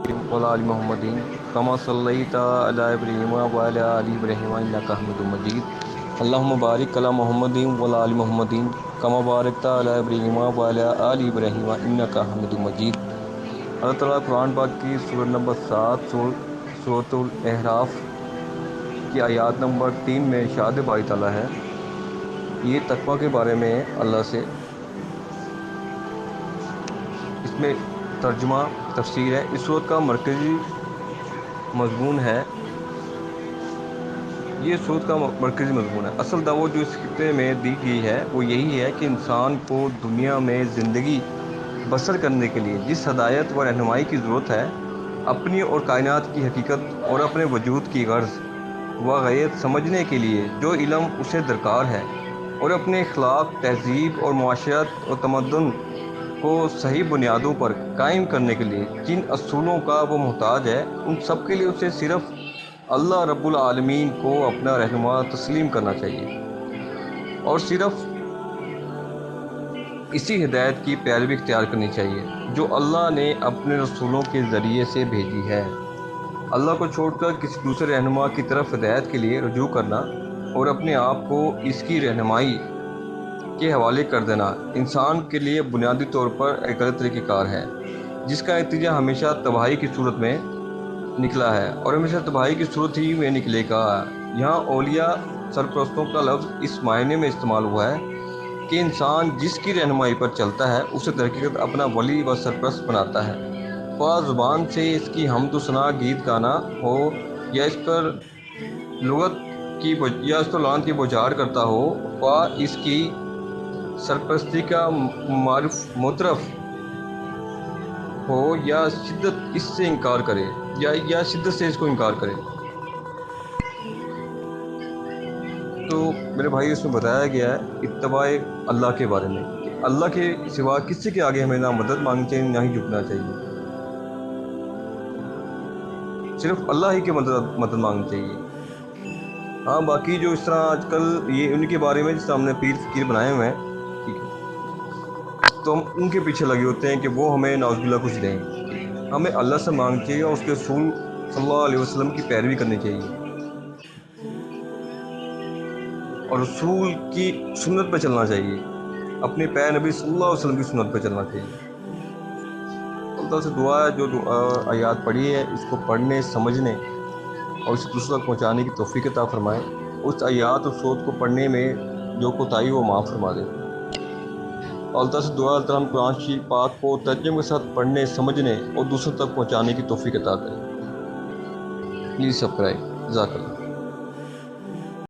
وعلى آل محمد كما صليت على إبراهيم وعلى آل إبراهيم إنك حميد مجيد اللهم بارك على محمد وعلى آل محمد كما باركت على إبراهيم وعلى آل إبراهيم إنك حميد مجيد۔ اللہ تعالیٰ قرآن پاک کی سورہ نمبر 7 سورۃ الاعراف کی آیات نمبر 3 میں ارشاد باری تعالیٰ ہے، یہ تقوی کے بارے میں اللہ سے اس میں ترجمہ تفسیر ہے۔ اس سورت کا مرکزی مضمون ہے، یہ سورت کا مرکزی مضمون ہے۔ اصل دعوت جو اس خطے میں دی گئی ہے وہ یہی ہے کہ انسان کو دنیا میں زندگی بسر کرنے کے لیے جس ہدایت و رہنمائی کی ضرورت ہے، اپنی اور کائنات کی حقیقت اور اپنے وجود کی غرض و غایت سمجھنے کے لیے جو علم اسے درکار ہے، اور اپنے اخلاق، تہذیب اور معاشرت اور تمدن کو صحیح بنیادوں پر قائم کرنے کے لیے جن اصولوں کا وہ محتاج ہے، ان سب کے لیے اسے صرف اللہ رب العالمین کو اپنا رہنما تسلیم کرنا چاہیے، اور صرف اسی ہدایت کی پیروی اختیار کرنی چاہیے جو اللہ نے اپنے رسولوں کے ذریعے سے بھیجی ہے۔ اللہ کو چھوڑ کر کسی دوسرے رہنما کی طرف ہدایت کے لیے رجوع کرنا اور اپنے آپ کو اس کی رہنمائی کے حوالے کر دینا انسان کے لیے بنیادی طور پر ایک غلط طریقہ کار ہے، جس کا نتیجہ ہمیشہ تباہی کی صورت میں نکلا ہے اور ہمیشہ تباہی کی صورت ہی میں نکلے گا۔ یہاں اولیاء سرپرستوں کا لفظ اس معنی میں استعمال ہوا ہے کہ انسان جس کی رہنمائی پر چلتا ہے اسے در حقیقت اپنا ولی و سرپرست بناتا ہے، خواہ زبان سے اس کی حمد و ثنا گیت گانا ہو یا اس پر لعنت کی بوچھار کرتا ہو، خواہ اس کی سرپرستی کا معترف ہو یا شدت سے اس کو انکار کرے۔ تو میرے بھائی اس میں بتایا گیا ہے اتباع اللہ کے بارے میں کہ اللہ کے سوا کسی کے آگے ہمیں نہ مدد مانگنی چاہیے نہ ہی جھکنا چاہیے، صرف اللہ ہی کی مدد مانگنی چاہیے۔ ہاں باقی جو اس طرح آج کل یہ ان کے بارے میں جس طرح ہم نے پیر فقیر بنائے ہوئے ہیں، ٹھیک ہے، تو ہم ان کے پیچھے لگے ہوتے ہیں کہ وہ ہمیں نعوذ باللہ کچھ دیں۔ ہمیں اللہ سے مانگنا چاہیے اور اس کے رسول صلی اللہ علیہ وسلم کی پیروی کرنی چاہیے اور رسول کی سنت پہ چلنا چاہیے، اپنے پیر نبی صلی اللہ علیہ وسلم کی سنت پہ چلنا چاہیے۔ اللہ سے دعا ہے جو آیات پڑھی ہے اس کو پڑھنے، سمجھنے اور اسے دوسروں تک پہنچانے کی توفیق عطا فرمائے، اس آیات اور صوت کو پڑھنے میں جو کوتاہی وہ معاف فرما دے۔ اللہ سے دعا اللہ تعالیٰ قرآن شریف پاک کو ترجمے کے ساتھ پڑھنے، سمجھنے اور دوسروں تک پہنچانے کی توفیق عطا کرے۔ Please subscribe. جزاک اللہ۔